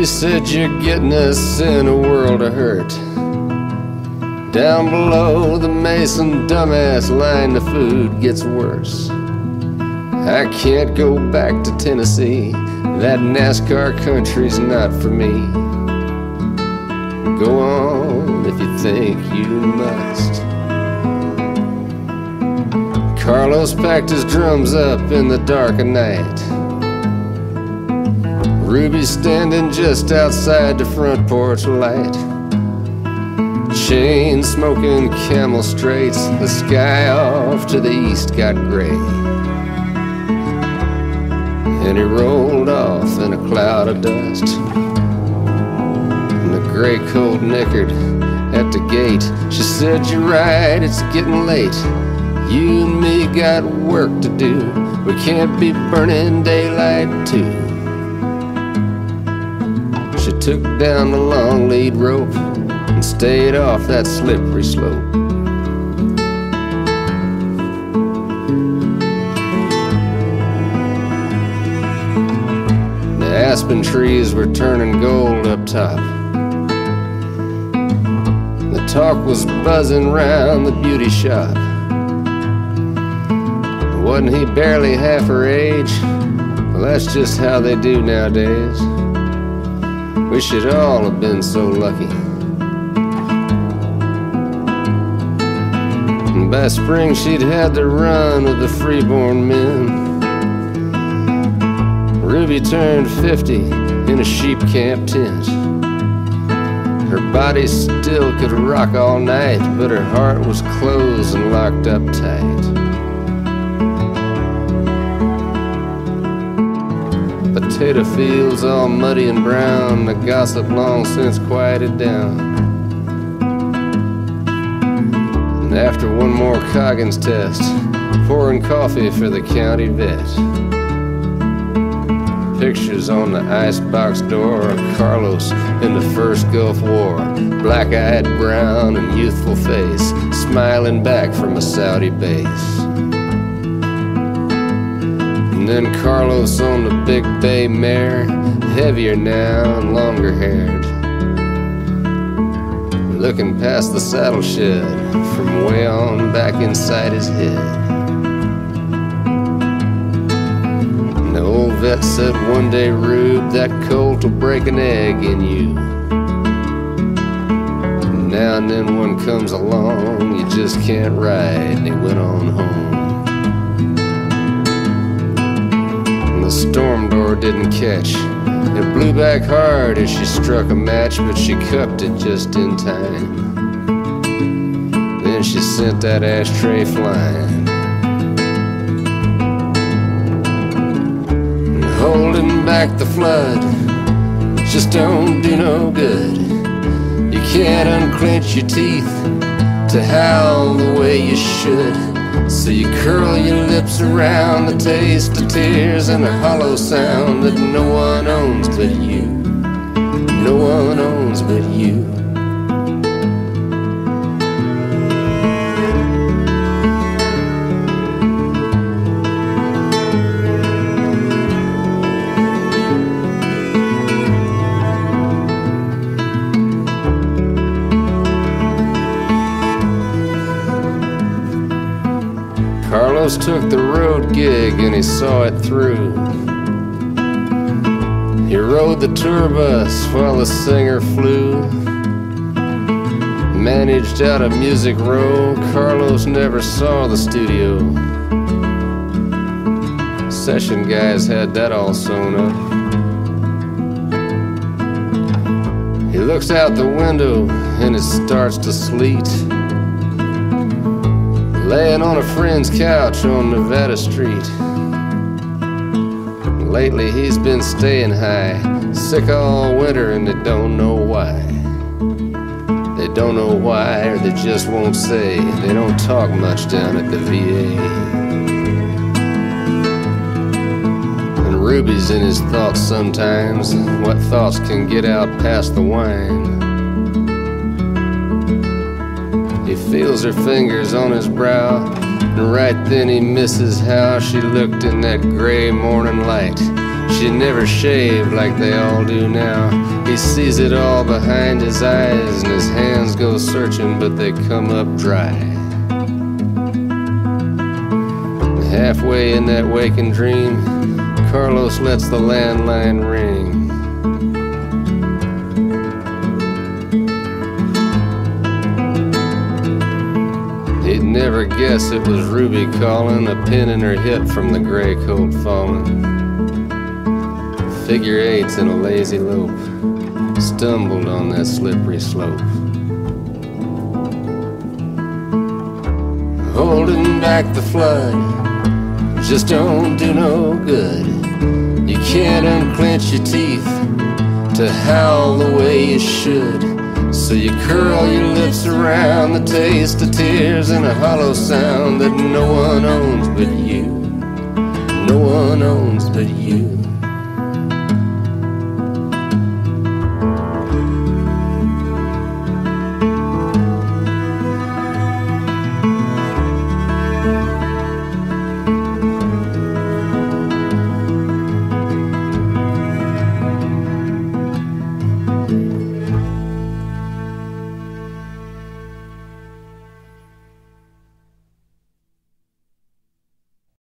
Ruby said, "You're getting us in a world of hurt. Down below the Mason dumbass line, the food gets worse. I can't go back to Tennessee. That NASCAR country's not for me. Go on if you think you must." Carlos packed his drums up in the dark of night. Ruby's standing just outside the front porch light. Chain smoking Camel straights, the sky off to the east got gray. And he rolled off in a cloud of dust. And the gray coat nickered at the gate. She said, "You're right, it's getting late. You and me got work to do. We can't be burning daylight too." She took down the long lead rope and stayed off that slippery slope. The aspen trees were turning gold up top. The talk was buzzing round the beauty shop. Wasn't he barely half her age? Well, that's just how they do nowadays. We should all have been so lucky. And by spring she'd had the run of the freeborn men. Ruby turned 50 in a sheep camp tent. Her body still could rock all night, but her heart was closed and locked up tight. Potato fields all muddy and brown, the gossip long since quieted down. And after one more Coggins test, pouring coffee for the county vet. Pictures on the icebox door of Carlos in the first Gulf War, black-eyed, brown and youthful face, smiling back from a Saudi base. And then Carlos on the big bay mare, heavier now and longer haired, looking past the saddle shed from way on back inside his head. And the old vet said one day, "Rube, that colt will break an egg in you." And now and then one comes along you just can't ride, and he went on home. The storm door didn't catch. It blew back hard as she struck a match, but she cupped it just in time. Then she sent that ashtray flying. And holding back the flood just don't do no good. You can't unclench your teeth to howl the way you should. So you curl your lips around the taste of tears and the hollow sound that no one owns but you. No one owns but you. Carlos took the road gig and he saw it through. He rode the tour bus while the singer flew. Managed out of Music Row, Carlos never saw the studio. Session guys had that all sewn up. He looks out the window and it starts to sleet. Laying on a friend's couch on Nevada Street. Lately he's been staying high, sick all winter and they don't know why. They don't know why, or they just won't say. They don't talk much down at the VA. And Ruby's in his thoughts sometimes. What thoughts can get out past the wine? He feels her fingers on his brow, and right then he misses how she looked in that gray morning light. She never shaved like they all do now. He sees it all behind his eyes, and his hands go searching, but they come up dry. Halfway in that waking dream, Carlos lets the landline ring. He'd never guess it was Ruby calling, a pin in her hip from the gray coat falling. Figure eights in a lazy lope, stumbled on that slippery slope. Holding back the flood just don't do no good. You can't unclench your teeth to howl the way you should. So you curl your lips around the taste of tears and a hollow sound that no one owns but you. No one owns but you.